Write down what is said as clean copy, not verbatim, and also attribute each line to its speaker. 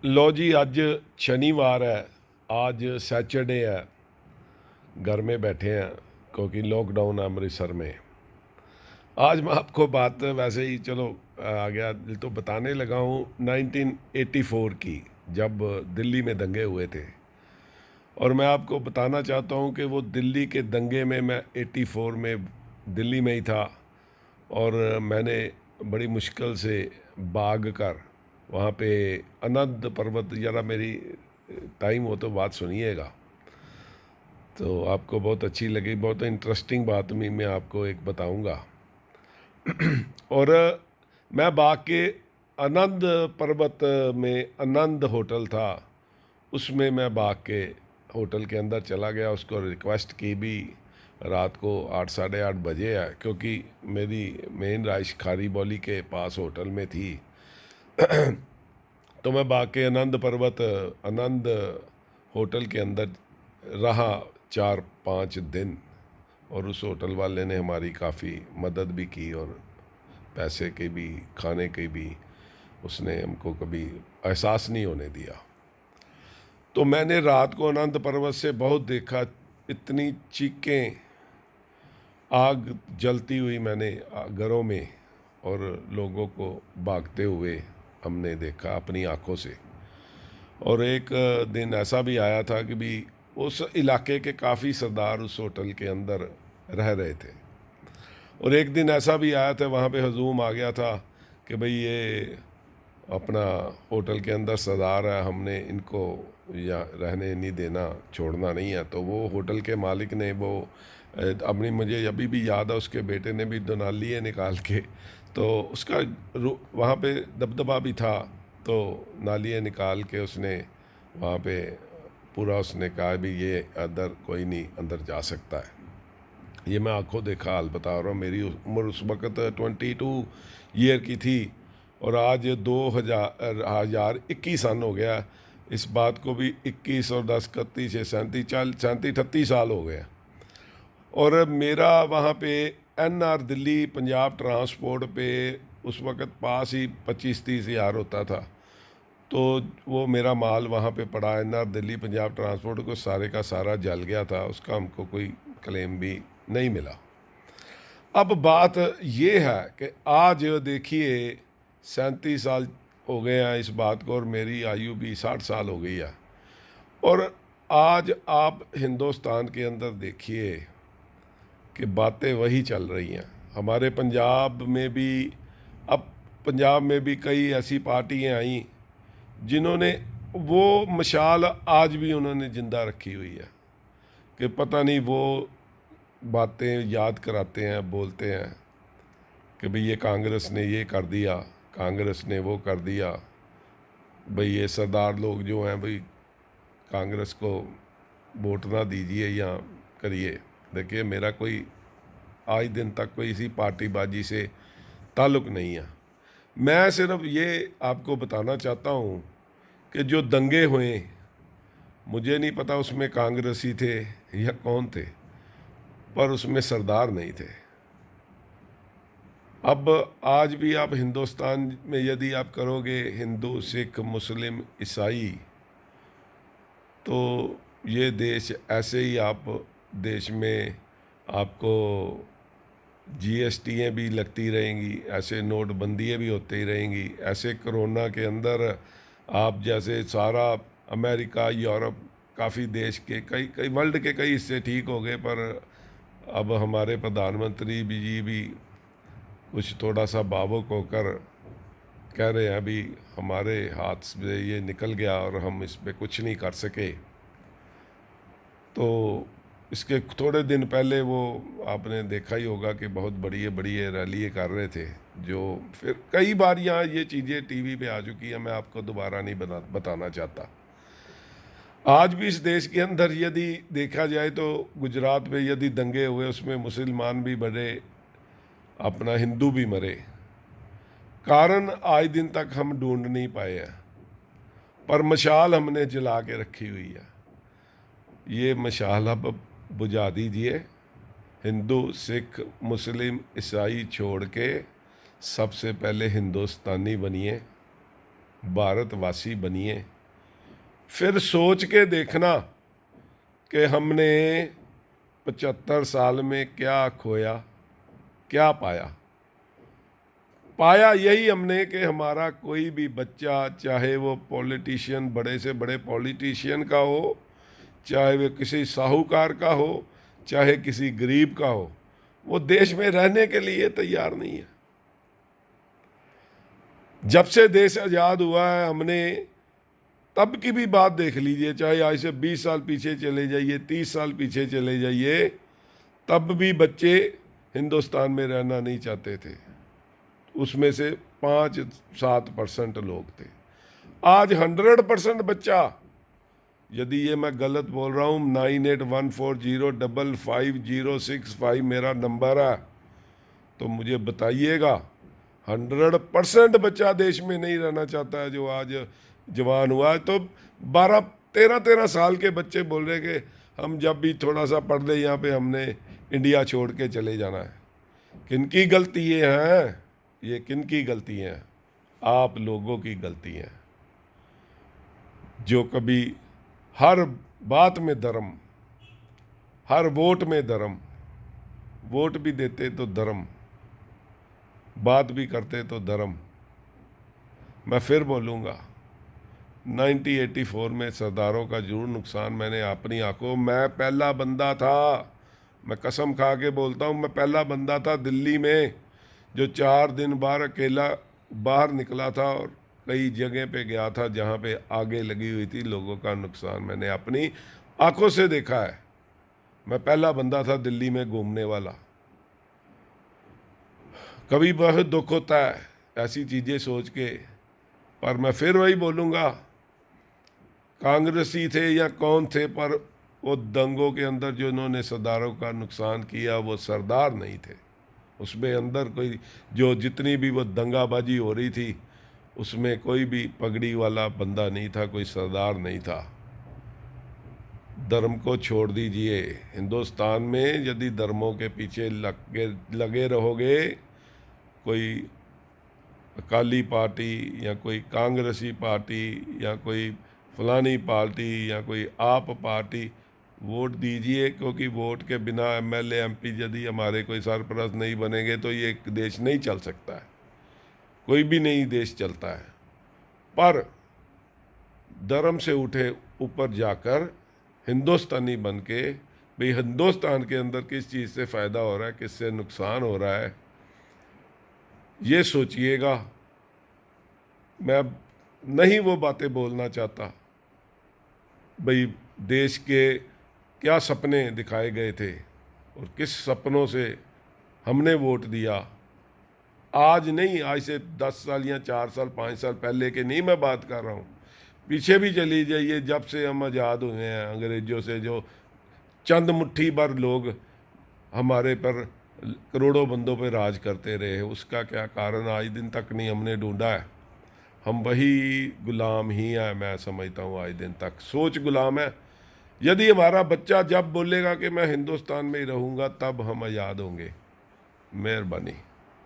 Speaker 1: लो जी, अज शनिवार है। आज सैटरडे है। घर में बैठे हैं क्योंकि लॉकडाउन है अमृतसर में। आज मैं आपको बात वैसे ही चलो आ गया दिल तो बताने लगा हूँ 1984 की, जब दिल्ली में दंगे हुए थे। और मैं आपको बताना चाहता हूँ कि वो दिल्ली के दंगे में मैं 84 में दिल्ली में ही था। और मैंने बड़ी मुश्किल से भाग कर वहाँ पे अनंत पर्वत, ज़रा मेरी टाइम हो तो बात सुनिएगा, तो आपको बहुत अच्छी लगी। बहुत इंटरेस्टिंग बात मैं आपको एक बताऊंगा। और मैं बाग के आनंद पर्वत में आनंद होटल था, उसमें मैं बाग के होटल के अंदर चला गया। उसको रिक्वेस्ट की भी, रात को 8 साढ़े 8 बजे है, क्योंकि मेरी मेन राइश खारी बौली के पास होटल में थी। तो मैं बाग के आनंद पर्वत आनंद होटल के अंदर रहा 4 5 दिन। और उस होटल वाले ने हमारी काफ़ी मदद भी की, और पैसे की भी, खाने की भी। उसने हमको कभी एहसास नहीं होने दिया। तो मैंने रात को अनंत पर्वत से बहुत देखा, इतनी चीखें, आग जलती हुई मैंने घरों में, और लोगों को भागते हुए हमने देखा अपनी आंखों से। और एक दिन ऐसा भी आया था कि भी उस इलाके के काफ़ी सरदार उस होटल के अंदर रह रहे थे। और एक दिन ऐसा भी आया था, वहाँ पे हजूम आ गया था कि भाई ये अपना होटल के अंदर सरदार है, हमने इनको या रहने नहीं देना, छोड़ना नहीं है। तो वो होटल के मालिक ने वो अपनी, मुझे अभी भी याद है, उसके बेटे ने भी दुनाली है निकाल के, तो उसका वहाँ पे दबदबा भी था। तो नालियाँ निकाल के उसने वहाँ पे पूरा उसने कहा भी ये अंदर कोई नहीं अंदर जा सकता है। ये मैं आंखों देखा हाल बता रहा हूँ। मेरी उम्र उस वक़्त 22 ईयर की थी, और आज 2021 सन हो गया। इस बात को भी 21 और 10 31 से 37 38 साल हो गए। और मेरा वहाँ पे NR दिल्ली पंजाब ट्रांसपोर्ट पे उस वक़्त पास ही 25 30 हज़ार होता था। तो वो मेरा माल वहाँ पे पड़ा, NR दिल्ली पंजाब ट्रांसपोर्ट को सारे का सारा जल गया था, उसका हमको कोई क्लेम भी नहीं मिला। अब बात ये है कि आज देखिए 37 साल हो गए हैं इस बात को, और मेरी आयु भी 60 साल हो गई है। और आज आप हिंदुस्तान के अंदर देखिए कि बातें वही चल रही हैं। हमारे पंजाब में भी, अब पंजाब में भी कई ऐसी पार्टियां आई जिन्होंने वो मशाल आज भी उन्होंने ज़िंदा रखी हुई है, कि पता नहीं वो बातें याद कराते हैं, बोलते हैं कि भाई ये कांग्रेस ने ये कर दिया, कांग्रेस ने वो कर दिया। भाई ये सरदार लोग जो हैं, भाई कांग्रेस को वोट ना दीजिए या करिए। देखिए, मेरा कोई आज दिन तक कोई इसी पार्टीबाजी से ताल्लुक़ नहीं है। मैं सिर्फ ये आपको बताना चाहता हूँ कि जो दंगे हुए, मुझे नहीं पता उसमें कांग्रेसी थे या कौन थे, पर उसमें सरदार नहीं थे। अब आज भी आप हिंदुस्तान में यदि आप करोगे हिंदू सिख मुस्लिम ईसाई, तो ये देश ऐसे ही आप देश में आपको GSTएँ भी लगती रहेंगी, ऐसे नोटबंदियाँ भी होती रहेंगी। ऐसे कोरोना के अंदर आप जैसे सारा अमेरिका यूरोप काफ़ी देश के कई कई वर्ल्ड के कई हिस्से ठीक हो गए, पर अब हमारे प्रधानमंत्री भी जी भी कुछ थोड़ा सा भावुक होकर कह रहे हैं अभी हमारे हाथ से ये निकल गया और हम इस पे कुछ नहीं कर सके। तो इसके थोड़े दिन पहले वो आपने देखा ही होगा कि बहुत बड़ी बड़ी रैली कर रहे थे, जो फिर कई बार यहाँ ये चीज़ें टीवी पे आ चुकी हैं, मैं आपको दोबारा नहीं बताना चाहता। आज भी इस देश के अंदर यदि देखा जाए तो गुजरात में यदि दंगे हुए, उसमें मुसलमान भी मरे, अपना हिंदू भी मरे। कारण आज दिन तक हम ढूंढ नहीं पाए हैं, पर मशाल हमने जला के रखी हुई है। ये मशाल अब बुझा दीजिए। हिंदू सिख मुस्लिम ईसाई छोड़ के सबसे पहले हिंदुस्तानी बनिए। भारतवासी बनिए। फिर सोच के देखना कि हमने 75 साल में क्या खोया, क्या पाया। पाया यही हमने कि हमारा कोई भी बच्चा, चाहे वो पॉलिटिशियन, बड़े से बड़े पॉलिटिशियन का हो, चाहे वो किसी साहूकार का हो, चाहे किसी गरीब का हो, वो देश में रहने के लिए तैयार नहीं है। जब से देश आज़ाद हुआ है, हमने तब की भी बात देख लीजिए, चाहे आज से 20 साल पीछे चले जाइए, 30 साल पीछे चले जाइए, तब भी बच्चे हिंदुस्तान में रहना नहीं चाहते थे। उसमें से 5-7% लोग थे। आज 100% बच्चा, यदि ये मैं गलत बोल रहा हूँ, 9814055065 मेरा नंबर है, तो मुझे बताइएगा। 100% बच्चा देश में नहीं रहना चाहता है जो आज जवान हुआ है। तो 12-13 साल के बच्चे बोल रहे कि हम जब भी थोड़ा सा पढ़ ले यहाँ पे हमने इंडिया छोड़ के चले जाना है। किनकी गलती ये हैं? ये किनकी गलती हैं? आप लोगों की गलती हैं, जो कभी हर बात में धर्म, हर वोट में धर्म, वोट भी देते तो धर्म, बात भी करते तो धर्म। मैं फिर बोलूँगा, 1984 में सरदारों का जरूर नुकसान मैंने अपनी आंखों, मैं पहला बंदा था, मैं कसम खा के बोलता हूँ, मैं पहला बंदा था दिल्ली में जो 4 दिन बाहर अकेला बाहर निकला था और कई जगह पे गया था जहाँ पे आगे लगी हुई थी। लोगों का नुकसान मैंने अपनी आंखों से देखा है। मैं पहला बंदा था दिल्ली में घूमने वाला। कभी बहुत दुख होता है ऐसी चीज़ें सोच के, पर मैं फिर वही बोलूँगा, कांग्रेसी थे या कौन थे, पर वो दंगों के अंदर जो इन्होंने सरदारों का नुकसान किया वो सरदार नहीं थे। उसमें अंदर कोई जो जितनी भी वो दंगाबाजी हो रही थी उसमें कोई भी पगड़ी वाला बंदा नहीं था, कोई सरदार नहीं था। धर्म को छोड़ दीजिए। हिंदुस्तान में यदि धर्मों के पीछे लगे रहोगे, कोई अकाली पार्टी या कोई कांग्रेसी पार्टी या कोई फलानी पार्टी या कोई आप पार्टी, वोट दीजिए, क्योंकि वोट के बिना एमएलए एमपी यदि हमारे कोई सरपरस्त नहीं बनेंगे तो ये देश नहीं चल सकता है, कोई भी नहीं देश चलता है। पर धर्म से उठे ऊपर जाकर हिंदुस्तानी बन के, भाई हिंदुस्तान के अंदर किस चीज़ से फ़ायदा हो रहा है, किससे नुकसान हो रहा है, ये सोचिएगा। मैं नहीं वो बातें बोलना चाहता, भाई देश के क्या सपने दिखाए गए थे और किस सपनों से हमने वोट दिया। आज नहीं, आज से 10 साल या 4 साल 5 साल पहले के नहीं मैं बात कर रहा हूँ, पीछे भी चली जाइए, जब से हम आज़ाद हुए हैं अंग्रेज़ों से, जो चंद मुट्ठी भर लोग हमारे पर करोड़ों बंदों पे राज करते रहे, उसका क्या कारण आज दिन तक नहीं हमने ढूंढा है। हम वही गुलाम ही हैं, मैं समझता हूँ आज दिन तक सोच गुलाम है। यदि हमारा बच्चा जब बोलेगा कि मैं हिंदुस्तान में ही रहूँगा, तब हम आज़ाद होंगे। मेहरबानी।